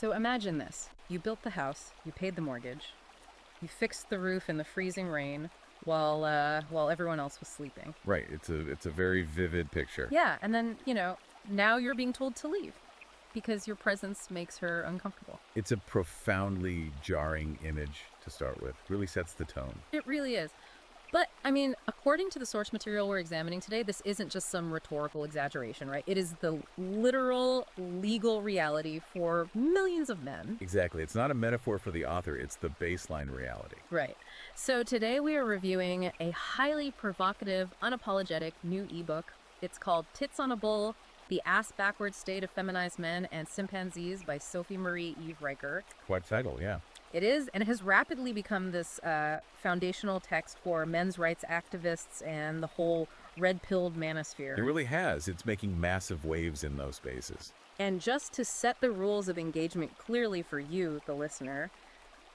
So imagine this. You built the house, you paid the mortgage, you fixed the roof in the freezing rain while everyone else was sleeping. Right. It's a very vivid picture. Yeah, and then, now you're being told to leave because your presence makes her uncomfortable. It's a profoundly jarring image to start with. Really sets the tone. It really is. But, I mean, according to the source material we're examining today, this isn't just some rhetorical exaggeration, right? It is the literal legal reality for millions of men. Exactly. It's not a metaphor for the author. It's the baseline reality. Right. So today we are reviewing a highly provocative, unapologetic new ebook. It's called Tits On A Bull, The Ass-Backward State of Feminized Men and Chimpanzees by Sophie Marie Eve Riker. Quite a title, yeah. It is, and it has rapidly become this foundational text for men's rights activists and the whole red-pilled manosphere. It really has. It's making massive waves in those spaces. And just to set the rules of engagement clearly for you, the listener,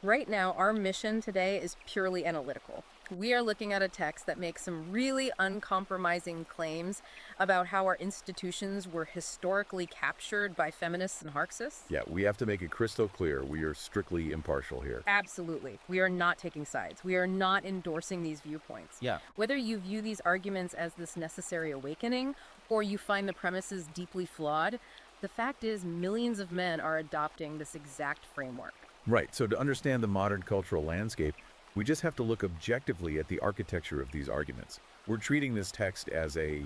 right now our mission today is purely analytical. We are looking at a text that makes some really uncompromising claims about how our institutions were historically captured by feminists and Marxists. Yeah, we have to make it crystal clear. We are strictly impartial here. Absolutely. We are not taking sides. We are not endorsing these viewpoints. Yeah. Whether you view these arguments as this necessary awakening or you find the premises deeply flawed, the fact is millions of men are adopting this exact framework. Right. So to understand the modern cultural landscape, we just have to look objectively at the architecture of these arguments. We're treating this text as a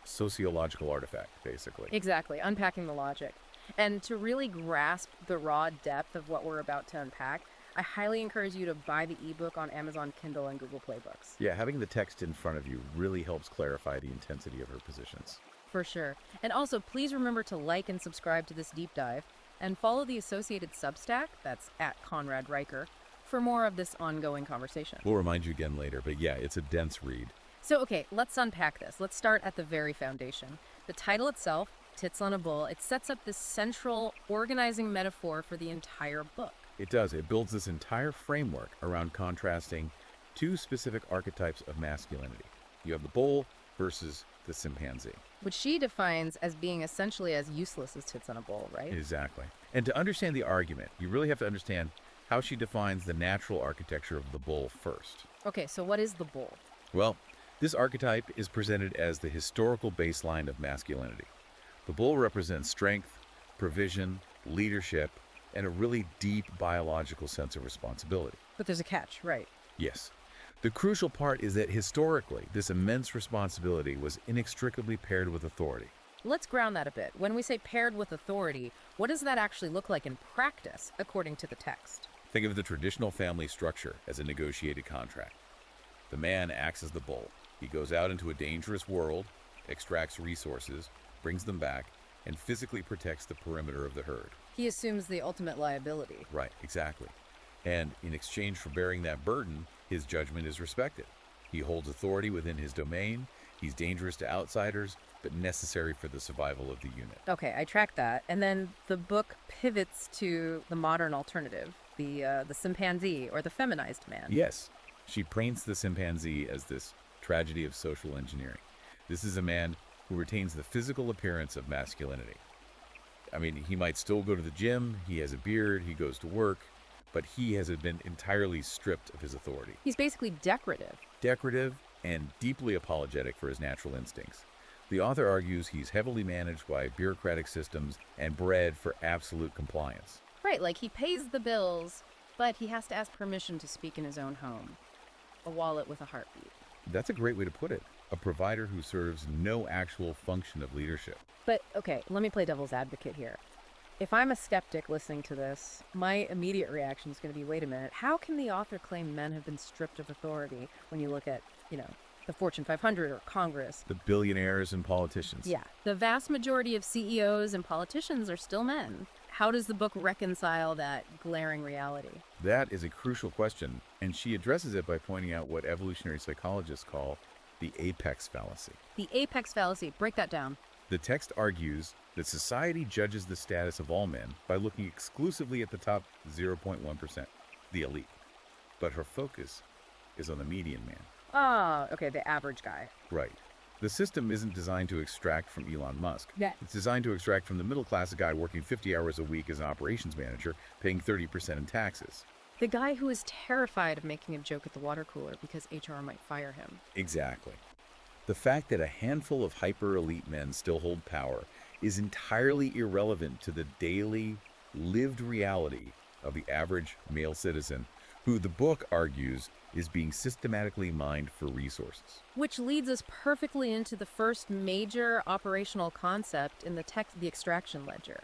sociological artifact, basically. Exactly, unpacking the logic. And to really grasp the raw depth of what we're about to unpack, I highly encourage you to buy the ebook on Amazon Kindle and Google Play Books. Yeah, having the text in front of you really helps clarify the intensity of her positions. For sure. And also, please remember to like and subscribe to this deep dive, and follow the associated Substack, that's at Conrad Riker, for more of this ongoing conversation. We'll remind you again later, but yeah, it's a dense read. So, okay, let's unpack this. Let's start at the very foundation. The title itself, Tits on a Bull, it sets up this central organizing metaphor for the entire book. It does. It builds this entire framework around contrasting two specific archetypes of masculinity. You have the bull versus the chimpanzee. Which she defines as being essentially as useless as tits on a bull, right? Exactly. And to understand the argument, you really have to understand how she defines the natural architecture of the bull first. Okay, so what is the bull? Well, this archetype is presented as the historical baseline of masculinity. The bull represents strength, provision, leadership, and a really deep biological sense of responsibility. But there's a catch, right? Yes. The crucial part is that historically, this immense responsibility was inextricably paired with authority. Let's ground that a bit. When we say paired with authority, what does that actually look like in practice, according to the text? Think of the traditional family structure as a negotiated contract. The man acts as the bull. He goes out into a dangerous world, extracts resources, brings them back, and physically protects the perimeter of the herd. He assumes the ultimate liability. Right, exactly. And in exchange for bearing that burden, his judgment is respected. He holds authority within his domain. He's dangerous to outsiders, but necessary for the survival of the unit. Okay, I track that. And then the book pivots to the modern alternative, the chimpanzee or the feminized man. Yes, she paints the chimpanzee as this tragedy of social engineering. This is a man who retains the physical appearance of masculinity. I mean, he might still go to the gym, he has a beard, he goes to work, but he has been entirely stripped of his authority. He's basically decorative. Decorative and deeply apologetic for his natural instincts. The author argues he's heavily managed by bureaucratic systems and bred for absolute compliance. Right, like he pays the bills, but he has to ask permission to speak in his own home. A wallet with a heartbeat. That's a great way to put it. A provider who serves no actual function of leadership. But, okay, let me play devil's advocate here. If I'm a skeptic listening to this, my immediate reaction is going to be, wait a minute, how can the author claim men have been stripped of authority when you look at, the Fortune 500 or Congress? The billionaires and politicians. Yeah. The vast majority of CEOs and politicians are still men. How does the book reconcile that glaring reality? That is a crucial question, and she addresses it by pointing out what evolutionary psychologists call the apex fallacy. The apex fallacy. Break that down. The text argues that society judges the status of all men by looking exclusively at the top 0.1%, the elite. But her focus is on the median man. Ah, okay, the average guy. Right. The system isn't designed to extract from Elon Musk. Yeah. It's designed to extract from the middle-class guy working 50 hours a week as an operations manager, paying 30% in taxes. The guy who is terrified of making a joke at the water cooler because HR might fire him. Exactly. The fact that a handful of hyper-elite men still hold power is entirely irrelevant to the daily, lived reality of the average male citizen, who the book argues is being systematically mined for resources. Which leads us perfectly into the first major operational concept in the text, the extraction ledger.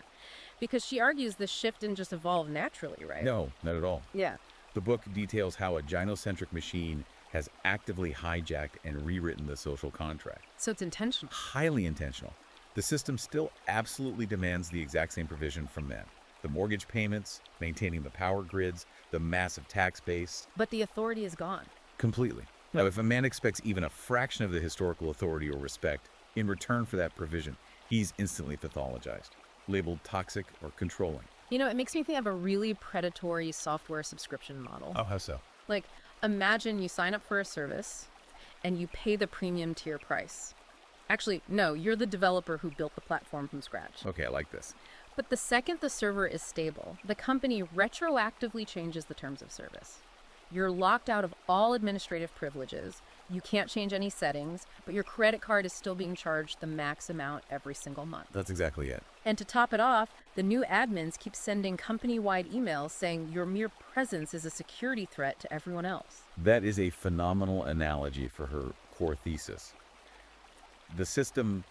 Because she argues this shift didn't just evolve naturally, right? No, not at all. Yeah. The book details how a gynocentric machine has actively hijacked and rewritten the social contract. So it's intentional. Highly intentional. The system still absolutely demands the exact same provision from men. The mortgage payments, maintaining the power grids, the massive tax base. But the authority is gone. Completely. Now, if a man expects even a fraction of the historical authority or respect in return for that provision, he's instantly pathologized, labeled toxic or controlling. You know, it makes me think of a really predatory software subscription model. Oh, how so? Like, imagine you sign up for a service and you pay the premium tier price. Actually, no, you're the developer who built the platform from scratch. Okay, I like this. But the second the server is stable, the company retroactively changes the terms of service. You're locked out of all administrative privileges. You can't change any settings, but your credit card is still being charged the max amount every single month. That's exactly it. And to top it off, the new admins keep sending company-wide emails saying your mere presence is a security threat to everyone else. That is a phenomenal analogy for her core thesis. The system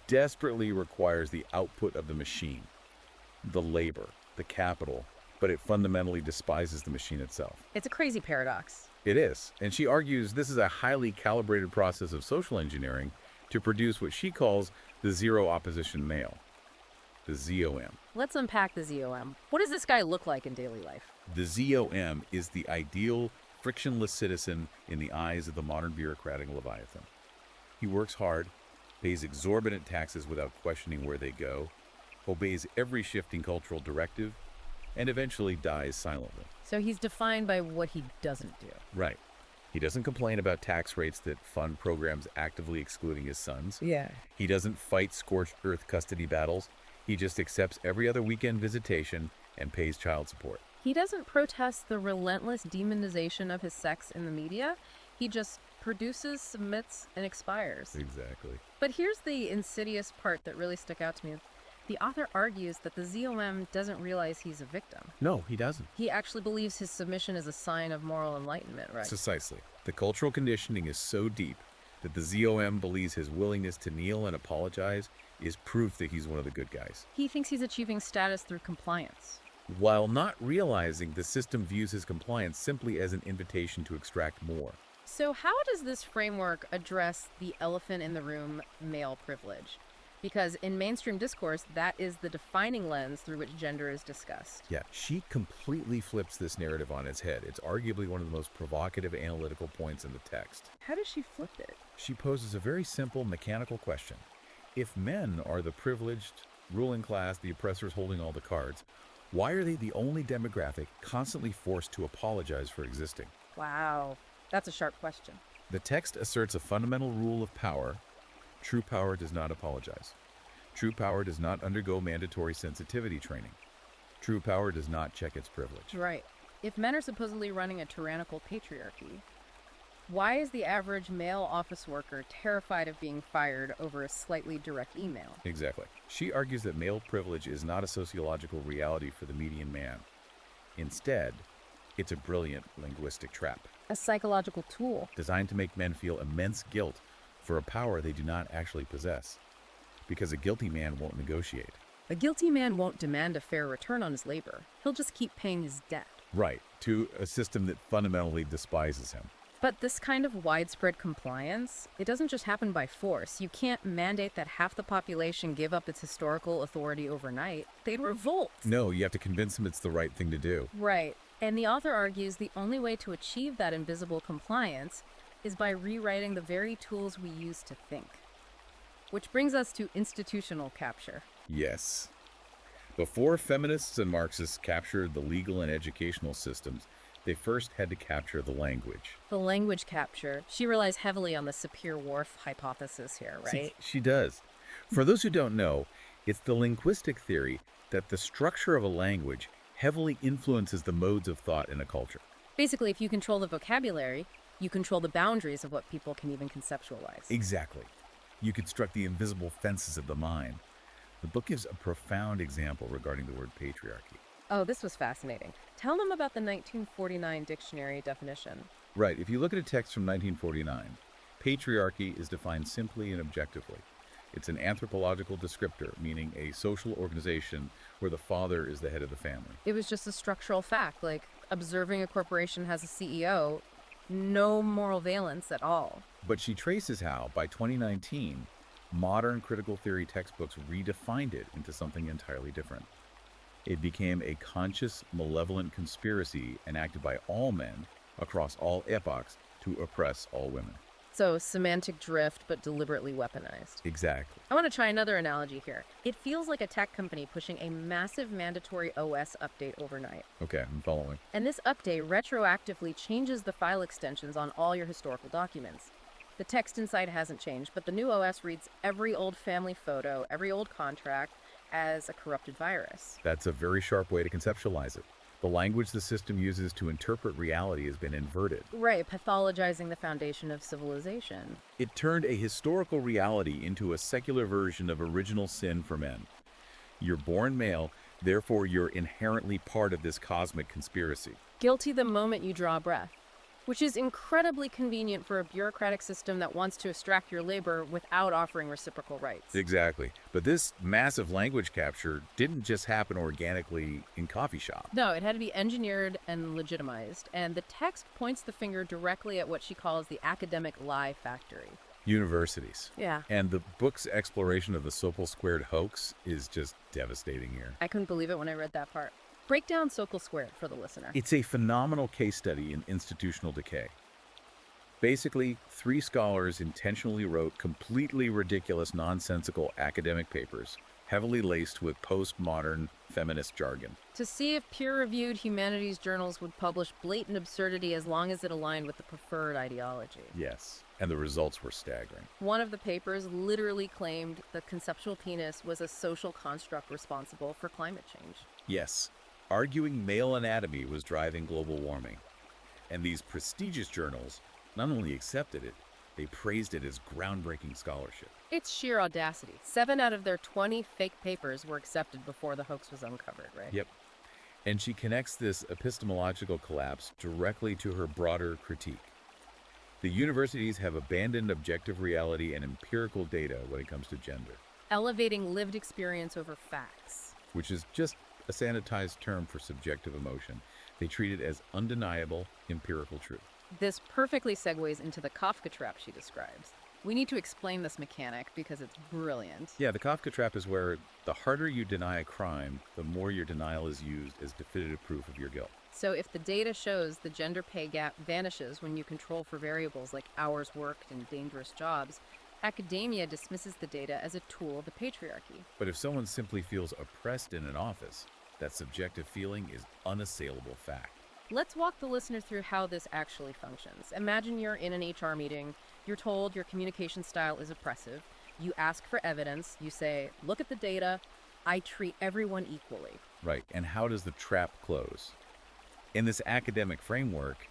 desperately requires the output of the machine, the labor, the capital, but it fundamentally despises the machine itself. It's a crazy paradox. It is, and she argues this is a highly calibrated process of social engineering to produce what she calls the zero opposition male, the ZOM. Let's unpack the ZOM. What does this guy look like in daily life? The ZOM is the ideal frictionless citizen in the eyes of the modern bureaucratic leviathan. He works hard, pays exorbitant taxes without questioning where they go, obeys every shifting cultural directive, and eventually dies silently. So he's defined by what he doesn't do. Right. He doesn't complain about tax rates that fund programs actively excluding his sons. Yeah. He doesn't fight scorched earth custody battles. He just accepts every other weekend visitation and pays child support. He doesn't protest the relentless demonization of his sex in the media. He just produces, submits, and expires. Exactly. But here's the insidious part that really stuck out to me. The author argues that the ZOM doesn't realize he's a victim. No, he doesn't. He actually believes his submission is a sign of moral enlightenment, right? Precisely. The cultural conditioning is so deep that the ZOM believes his willingness to kneel and apologize is proof that he's one of the good guys. He thinks he's achieving status through compliance. While not realizing the system views his compliance simply as an invitation to extract more. So how does this framework address the elephant in the room, male privilege? Because in mainstream discourse, that is the defining lens through which gender is discussed. Yeah, she completely flips this narrative on its head. It's arguably one of the most provocative analytical points in the text. How does she flip it? She poses a very simple mechanical question. If men are the privileged, ruling class, the oppressors holding all the cards, why are they the only demographic constantly forced to apologize for existing? Wow, that's a sharp question. The text asserts a fundamental rule of power. True power does not apologize. True power does not undergo mandatory sensitivity training. True power does not check its privilege. Right. If men are supposedly running a tyrannical patriarchy, why is the average male office worker terrified of being fired over a slightly direct email? Exactly. She argues that male privilege is not a sociological reality for the median man. Instead, it's a brilliant linguistic trap. A psychological tool. Designed to make men feel immense guilt for a power they do not actually possess. Because a guilty man won't negotiate. A guilty man won't demand a fair return on his labor. He'll just keep paying his debt. Right, to a system that fundamentally despises him. But this kind of widespread compliance, it doesn't just happen by force. You can't mandate that half the population give up its historical authority overnight. They'd revolt. No, you have to convince them it's the right thing to do. Right. And the author argues the only way to achieve that invisible compliance is by rewriting the very tools we use to think. Which brings us to institutional capture. Yes. Before feminists and Marxists captured the legal and educational systems, they first had to capture the language. The language capture. She relies heavily on the Sapir-Whorf hypothesis here, right? She does. For those who don't know, it's the linguistic theory that the structure of a language heavily influences the modes of thought in a culture. Basically, if you control the vocabulary, you control the boundaries of what people can even conceptualize. Exactly. You construct the invisible fences of the mind. The book gives a profound example regarding the word patriarchy. Oh, this was fascinating. Tell them about the 1949 dictionary definition. Right, if you look at a text from 1949, patriarchy is defined simply and objectively. It's an anthropological descriptor, meaning a social organization where the father is the head of the family. It was just a structural fact, like observing a corporation has a CEO, no moral valence at all. But she traces how, by 2019, modern critical theory textbooks redefined it into something entirely different. It became a conscious, malevolent conspiracy enacted by all men across all epochs to oppress all women. So, semantic drift, but deliberately weaponized. Exactly. I want to try another analogy here. It feels like a tech company pushing a massive mandatory OS update overnight. Okay, I'm following. And this update retroactively changes the file extensions on all your historical documents. The text inside hasn't changed, but the new OS reads every old family photo, every old contract as a corrupted virus. That's a very sharp way to conceptualize it. The language the system uses to interpret reality has been inverted. Right, pathologizing the foundation of civilization. It turned a historical reality into a secular version of original sin for men. You're born male, therefore you're inherently part of this cosmic conspiracy. Guilty the moment you draw breath, which is incredibly convenient for a bureaucratic system that wants to extract your labor without offering reciprocal rights. Exactly. But this massive language capture didn't just happen organically in coffee shops. No, it had to be engineered and legitimized, and the text points the finger directly at what she calls the academic lie factory. Universities. Yeah. And the book's exploration of the Sokal Squared hoax is just devastating here. I couldn't believe it when I read that part. Break down Sokal Squared for the listener. It's a phenomenal case study in institutional decay. Basically, 3 scholars intentionally wrote completely ridiculous, nonsensical academic papers, heavily laced with postmodern feminist jargon. To see if peer-reviewed humanities journals would publish blatant absurdity as long as it aligned with the preferred ideology. Yes, and the results were staggering. One of the papers literally claimed the conceptual penis was a social construct responsible for climate change. Yes, arguing male anatomy was driving global warming. And these prestigious journals not only accepted it, they praised it as groundbreaking scholarship. It's sheer audacity. 7 out of their 20 fake papers were accepted before the hoax was uncovered, right? Yep. And she connects this epistemological collapse directly to her broader critique. The universities have abandoned objective reality and empirical data when it comes to gender. Elevating lived experience over facts. Which is just a sanitized term for subjective emotion. They treat it as undeniable empirical truth. This perfectly segues into the Kafka trap she describes. We need to explain this mechanic because it's brilliant. Yeah, the Kafka trap is where the harder you deny a crime, the more your denial is used as definitive proof of your guilt. So if the data shows the gender pay gap vanishes when you control for variables like hours worked and dangerous jobs, academia dismisses the data as a tool of the patriarchy. But if someone simply feels oppressed in an office, that subjective feeling is unassailable fact. Let's walk the listener through how this actually functions. Imagine you're in an HR meeting. You're told your communication style is oppressive. You ask for evidence. You say, look at the data. I treat everyone equally. Right, and how does the trap close? In this academic framework,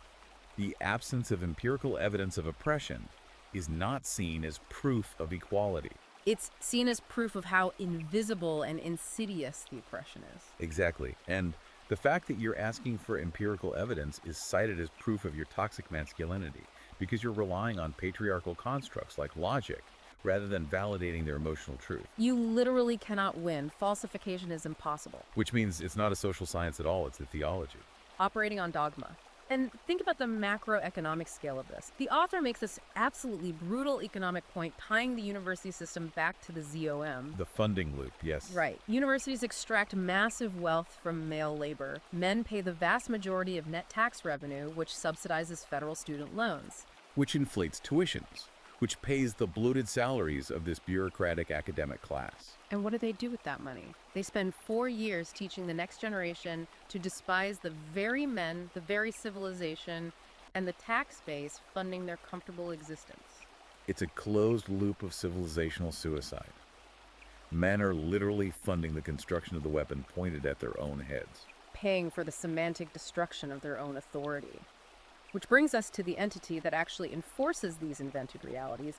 the absence of empirical evidence of oppression is not seen as proof of equality. It's seen as proof of how invisible and insidious the oppression is. Exactly. And the fact that you're asking for empirical evidence is cited as proof of your toxic masculinity because you're relying on patriarchal constructs like logic rather than validating their emotional truth. You literally cannot win. Falsification is impossible. Which means it's not a social science at all, it's a theology. Operating on dogma. And think about the macroeconomic scale of this. The author makes this absolutely brutal economic point, tying the university system back to the ZOM. The funding loop, yes. Right. Universities extract massive wealth from male labor. Men pay the vast majority of net tax revenue, which subsidizes federal student loans. Which inflates tuitions, which pays the bloated salaries of this bureaucratic academic class. And what do they do with that money? They spend 4 years teaching the next generation to despise the very men, the very civilization, and the tax base funding their comfortable existence. It's a closed loop of civilizational suicide. Men are literally funding the construction of the weapon pointed at their own heads. Paying for the semantic destruction of their own authority. Which brings us to the entity that actually enforces these invented realities,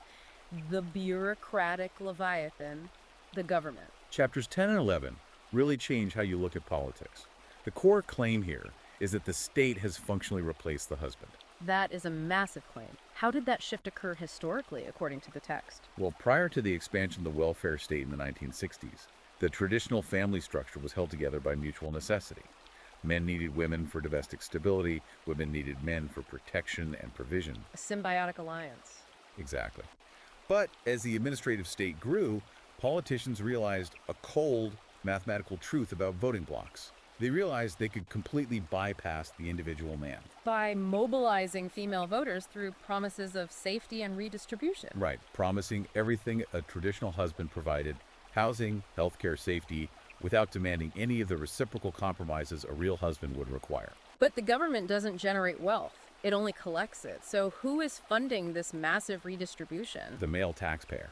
the bureaucratic leviathan, the government. Chapters 10 and 11 really change how you look at politics. The core claim here is that the state has functionally replaced the husband. That is a massive claim. How did that shift occur historically, according to the text? Well, prior to the expansion of the welfare state in the 1960s, the traditional family structure was held together by mutual necessity. Men needed women for domestic stability, women needed men for protection and provision. A symbiotic alliance. Exactly. But as the administrative state grew, politicians realized a cold mathematical truth about voting blocks. They realized they could completely bypass the individual man. By mobilizing female voters through promises of safety and redistribution. Right, promising everything a traditional husband provided, housing, healthcare, safety, without demanding any of the reciprocal compromises a real husband would require. But the government doesn't generate wealth. It only collects it. So who is funding this massive redistribution? The male taxpayer.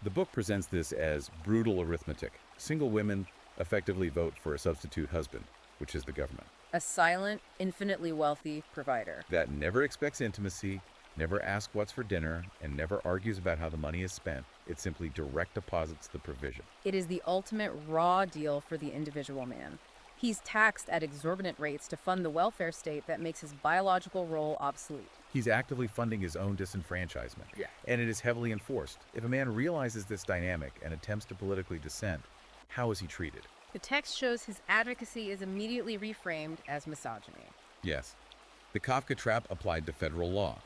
The book presents this as brutal arithmetic. Single women effectively vote for a substitute husband, which is the government. A silent, infinitely wealthy provider. That never expects intimacy, never asks what's for dinner, and never argues about how the money is spent. It simply direct deposits the provision. It is the ultimate raw deal for the individual man. He's taxed at exorbitant rates to fund the welfare state that makes his biological role obsolete. He's actively funding his own disenfranchisement, and it is heavily enforced. If a man realizes this dynamic and attempts to politically dissent, how is he treated? The text shows his advocacy is immediately reframed as misogyny. Yes. The Kafka trap applied to federal law.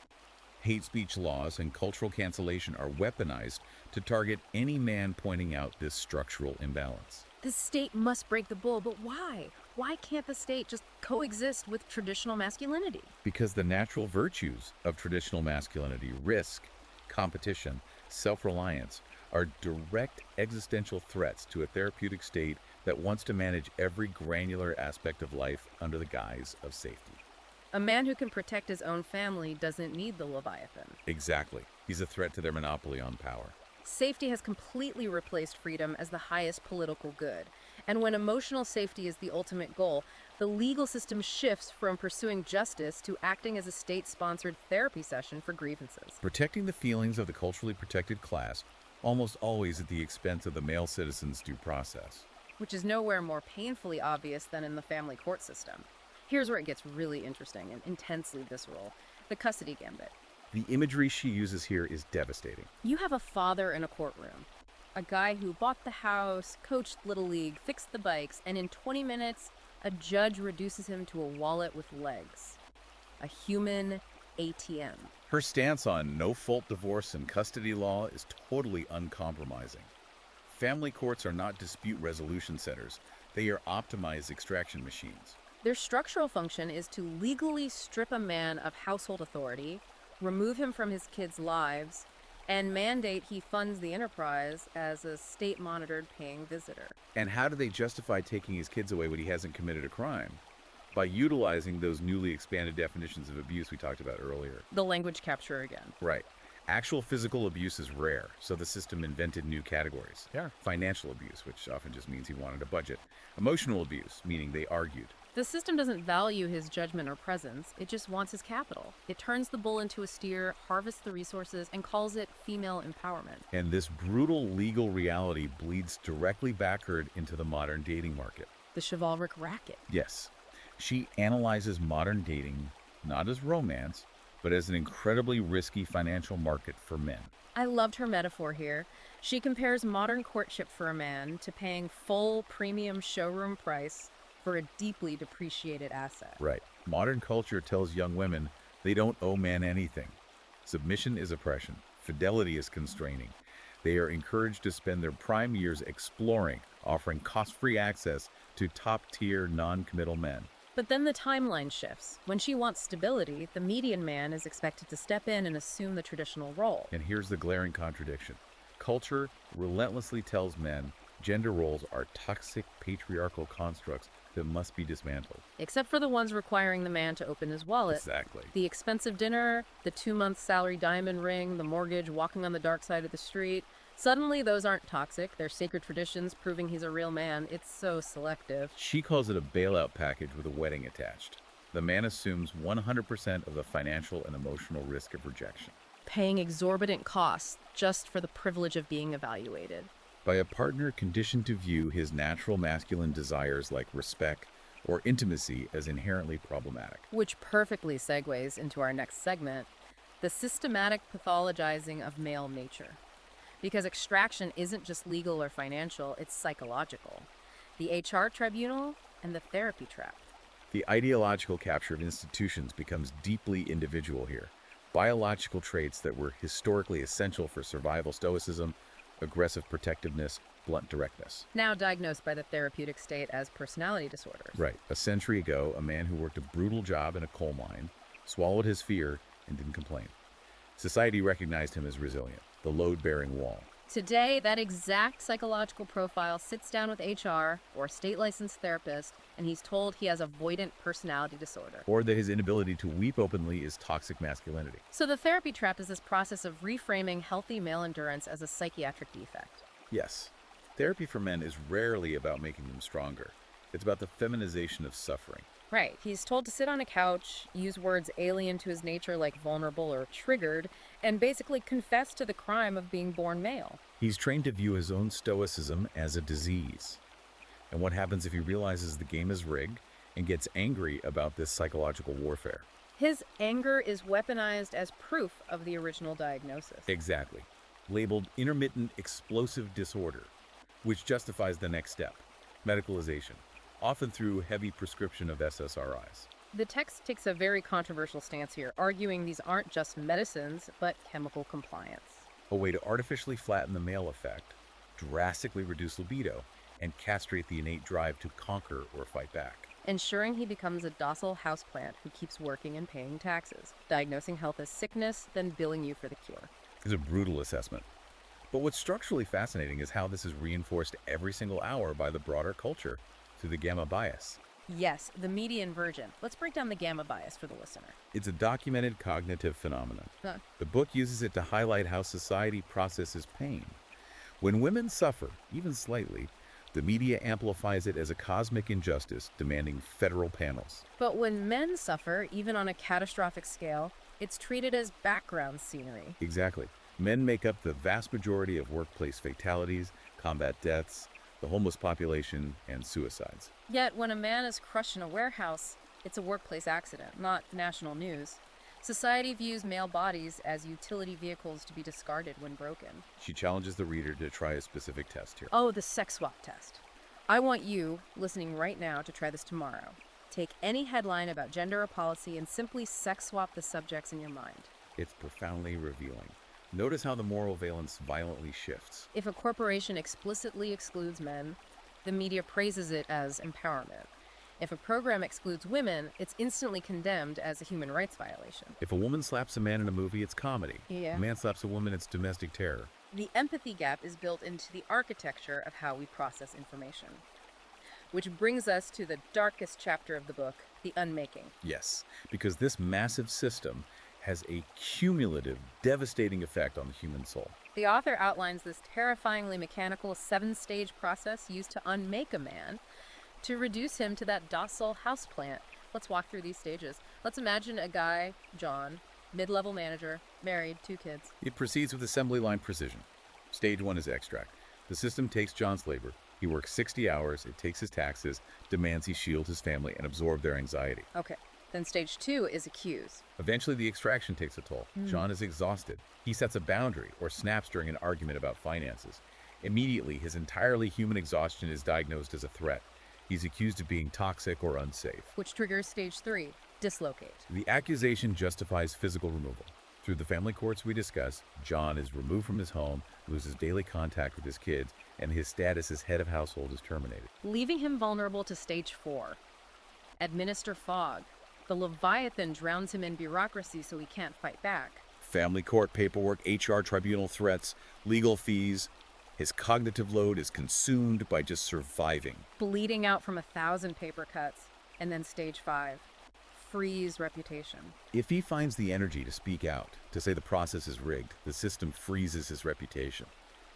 Hate speech laws and cultural cancellation are weaponized to target any man pointing out this structural imbalance. The state must break the bull, but why? Why can't the state just coexist with traditional masculinity? Because the natural virtues of traditional masculinity, risk, competition, self-reliance, are direct existential threats to a therapeutic state that wants to manage every granular aspect of life under the guise of safety. A man who can protect his own family doesn't need the Leviathan. Exactly. He's a threat to their monopoly on power. Safety has completely replaced freedom as the highest political good. And when emotional safety is the ultimate goal, the legal system shifts from pursuing justice to acting as a state-sponsored therapy session for grievances. Protecting the feelings of the culturally protected class, almost always at the expense of the male citizen's due process. Which is nowhere more painfully obvious than in the family court system. Here's where it gets really interesting and intensely visceral: the custody gambit. The imagery she uses here is devastating. You have a father in a courtroom, a guy who bought the house, coached Little League, fixed the bikes, and in 20 minutes, a judge reduces him to a wallet with legs. A human ATM. Her stance on no-fault divorce and custody law is totally uncompromising. Family courts are not dispute resolution centers. They are optimized extraction machines. Their structural function is to legally strip a man of household authority, remove him from his kids' lives, and mandate he funds the enterprise as a state-monitored paying visitor. And how do they justify taking his kids away when he hasn't committed a crime? By utilizing those newly expanded definitions of abuse we talked about earlier. The language capture again. Right. Actual physical abuse is rare, so the system invented new categories. Financial abuse, which often just means he wanted a budget. Emotional abuse, meaning they argued. The system doesn't value his judgment or presence, it just wants his capital. It turns the bull into a steer, harvests the resources, and calls it female empowerment. And this brutal legal reality bleeds directly backward into the modern dating market. The chivalric racket. Yes. She analyzes modern dating not as romance, but as an incredibly risky financial market for men. I loved her metaphor here. She compares modern courtship for a man to paying full premium showroom price for a deeply depreciated asset. Right. Modern culture tells young women they don't owe men anything. Submission is oppression. Fidelity is constraining. They are encouraged to spend their prime years exploring, offering cost-free access to top-tier non-committal men. But then the timeline shifts. When she wants stability, the median man is expected to step in and assume the traditional role. And here's the glaring contradiction. Culture relentlessly tells men gender roles are toxic patriarchal constructs that must be dismantled. Except for the ones requiring the man to open his wallet. Exactly. The expensive dinner, the 2-month salary diamond ring, the mortgage, walking on the dark side of the street. Suddenly, those aren't toxic. They're sacred traditions proving he's a real man. It's so selective. She calls it a bailout package with a wedding attached. The man assumes 100% of the financial and emotional risk of rejection. Paying exorbitant costs just for the privilege of being evaluated. By a partner conditioned to view his natural masculine desires like respect or intimacy as inherently problematic. Which perfectly segues into our next segment, the systematic pathologizing of male nature. Because extraction isn't just legal or financial, it's psychological. The HR tribunal and the therapy trap. The ideological capture of institutions becomes deeply individual here. Biological traits that were historically essential for survival, stoicism, aggressive protectiveness, blunt directness. Now diagnosed by the therapeutic state as personality disorders. Right. A century ago, a man who worked a brutal job in a coal mine swallowed his fear and didn't complain. Society recognized him as resilient, the load-bearing wall. Today, that exact psychological profile sits down with HR or a state-licensed therapist, and he's told he has avoidant personality disorder. Or that his inability to weep openly is toxic masculinity. So the therapy trap is this process of reframing healthy male endurance as a psychiatric defect. Yes, therapy for men is rarely about making them stronger. It's about the feminization of suffering. Right. He's told to sit on a couch, use words alien to his nature like vulnerable or triggered, and basically confess to the crime of being born male. He's trained to view his own stoicism as a disease. And what happens if he realizes the game is rigged and gets angry about this psychological warfare? His anger is weaponized as proof of the original diagnosis. Exactly. Labeled intermittent explosive disorder, which justifies the next step, medicalization, often through heavy prescription of SSRIs. The text takes a very controversial stance here, arguing these aren't just medicines, but chemical compliance. A way to artificially flatten the male effect, drastically reduce libido, and castrate the innate drive to conquer or fight back. Ensuring he becomes a docile houseplant who keeps working and paying taxes, diagnosing health as sickness, then billing you for the cure. It's a brutal assessment. But what's structurally fascinating is how this is reinforced every single hour by the broader culture through the gamma bias. Yes, the median virgin. Let's break down the gamma bias for the listener. It's a documented cognitive phenomenon. Huh. The book uses it to highlight how society processes pain. When women suffer, even slightly, the media amplifies it as a cosmic injustice demanding federal panels. But when men suffer, even on a catastrophic scale, it's treated as background scenery. Exactly. Men make up the vast majority of workplace fatalities, combat deaths, the homeless population, and suicides. Yet when a man is crushed in a warehouse, it's a workplace accident, not national news. Society views male bodies as utility vehicles to be discarded when broken. She challenges the reader to try a specific test here. Oh, the sex swap test. I want you, listening right now, to try this tomorrow. Take any headline about gender or policy and simply sex swap the subjects in your mind. It's profoundly revealing. Notice how the moral valence violently shifts. If a corporation explicitly excludes men, the media praises it as empowerment. If a program excludes women, it's instantly condemned as a human rights violation. If a woman slaps a man in a movie, it's comedy. Yeah. A man slaps a woman, it's domestic terror. The empathy gap is built into the architecture of how we process information. Which brings us to the darkest chapter of the book, the unmaking. Yes, because this massive system has a cumulative, devastating effect on the human soul. The author outlines this terrifyingly mechanical 7-stage process used to unmake a man, to reduce him to that docile houseplant. Let's walk through these stages. Let's imagine a guy, John, mid-level manager, married, 2 kids. It proceeds with assembly line precision. Stage 1 is extract. The system takes John's labor. He works 60 hours, it takes his taxes, demands he shield his family and absorb their anxiety. Okay. Then stage 2 is accuse. Eventually, the extraction takes a toll. John is exhausted. He sets a boundary or snaps during an argument about finances. Immediately, his entirely human exhaustion is diagnosed as a threat. He's accused of being toxic or unsafe. Which triggers stage 3, dislocate. The accusation justifies physical removal. Through the family courts we discuss, John is removed from his home, loses daily contact with his kids, and his status as head of household is terminated. Leaving him vulnerable to stage 4. Administer fog. The Leviathan drowns him in bureaucracy so he can't fight back. Family court paperwork, HR tribunal threats, legal fees. His cognitive load is consumed by just surviving. Bleeding out from 1,000 paper cuts. And then stage 5. Freeze reputation. If he finds the energy to speak out, to say the process is rigged, the system freezes his reputation.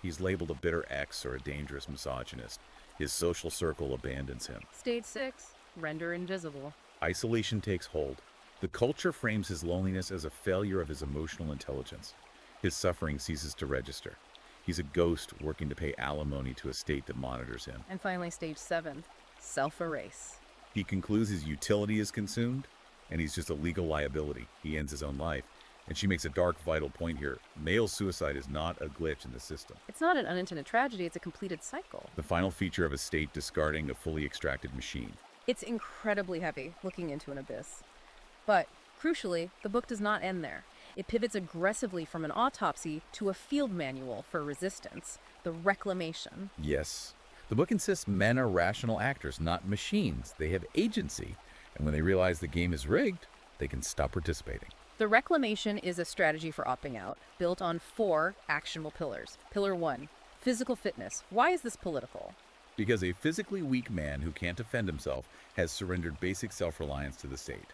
He's labeled a bitter ex or a dangerous misogynist. His social circle abandons him. Stage 6. Render invisible. Isolation takes hold. The culture frames his loneliness as a failure of his emotional intelligence. His suffering ceases to register. He's a ghost working to pay alimony to a state that monitors him. And finally, stage 7. Self-erase. He concludes his utility is consumed, and he's just a legal liability. He ends his own life. And she makes a dark, vital point here. Male suicide is not a glitch in the system. It's not an unintended tragedy, it's a completed cycle. The final feature of a state discarding a fully extracted machine. It's incredibly heavy, looking into an abyss. But, crucially, the book does not end there. It pivots aggressively from an autopsy to a field manual for resistance, the reclamation. Yes. The book insists men are rational actors, not machines. They have agency. And when they realize the game is rigged, they can stop participating. The reclamation is a strategy for opting out, built on 4 actionable pillars. Pillar 1, physical fitness. Why is this political? Because a physically weak man who can't defend himself has surrendered basic self-reliance to the state.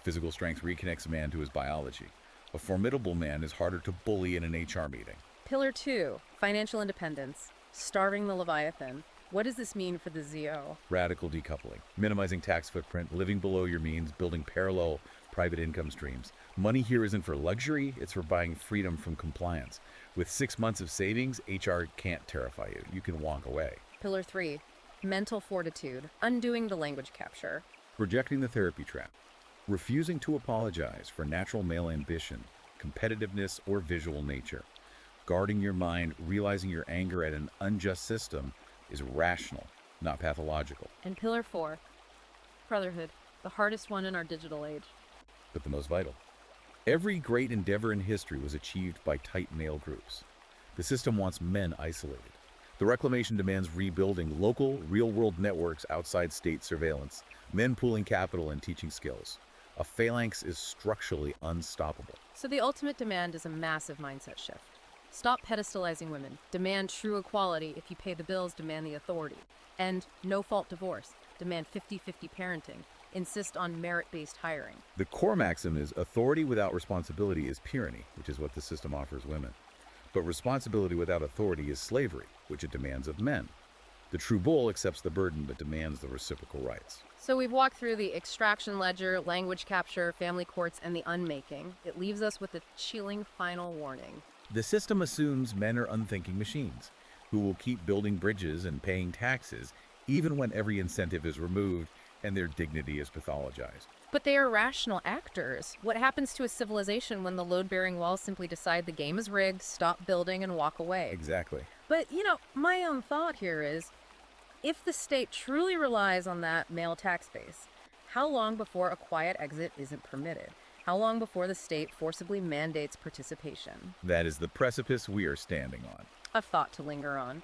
Physical strength reconnects a man to his biology. A formidable man is harder to bully in an HR meeting. Pillar 2, financial independence. Starving the Leviathan. What does this mean for the ZO? Radical decoupling, minimizing tax footprint, living below your means, building parallel private income streams. Money here isn't for luxury, it's for buying freedom from compliance. With 6 months of savings, HR can't terrify you. You can walk away. Pillar 3, mental fortitude. Undoing the language capture. Rejecting the therapy trap. Refusing to apologize for natural male ambition, competitiveness, or visual nature. Guarding your mind, realizing your anger at an unjust system is rational, not pathological. And pillar 4, brotherhood. The hardest one in our digital age. But the most vital. Every great endeavor in history was achieved by tight male groups. The system wants men isolated. The reclamation demands rebuilding local, real-world networks outside state surveillance, men pooling capital and teaching skills. A phalanx is structurally unstoppable. So the ultimate demand is a massive mindset shift. Stop pedestalizing women. Demand true equality. If you pay the bills, demand the authority. And no-fault divorce. Demand 50-50 parenting. Insist on merit-based hiring. The core maxim is authority without responsibility is tyranny, which is what the system offers women. But responsibility without authority is slavery, which it demands of men. The true bull accepts the burden but demands the reciprocal rights. So we've walked through the extraction ledger, language capture, family courts, and the unmaking. It leaves us with a chilling final warning. The system assumes men are unthinking machines who will keep building bridges and paying taxes even when every incentive is removed and their dignity is pathologized. But they are rational actors. What happens to a civilization when the load-bearing walls simply decide the game is rigged, stop building, and walk away? Exactly. But, my own thought here is, if the state truly relies on that male tax base, how long before a quiet exit isn't permitted? How long before the state forcibly mandates participation? That is the precipice we are standing on. A thought to linger on.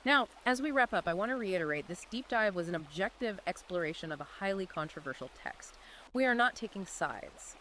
Now, as we wrap up, I want to reiterate this deep dive was an objective exploration of a highly controversial text. We are not taking sides.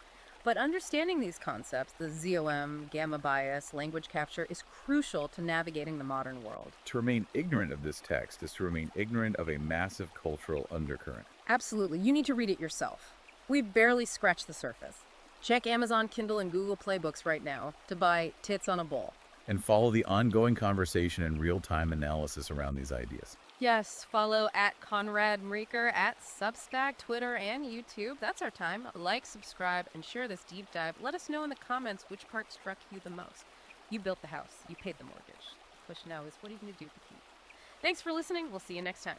But understanding these concepts, the ZOM, gamma bias, language capture, is crucial to navigating the modern world. To remain ignorant of this text is to remain ignorant of a massive cultural undercurrent. Absolutely. You need to read it yourself. We've barely scratched the surface. Check Amazon Kindle and Google Play Books right now to buy Tits on a Bull. And follow the ongoing conversation and real-time analysis around these ideas. Yes, follow at Conrad Mreeker at Substack, Twitter, and YouTube. That's our time. Like, subscribe, and share this deep dive. Let us know in the comments which part struck you the most. You built the house. You paid the mortgage. The question now is, what are you going to do with the key? Thanks for listening. We'll see you next time.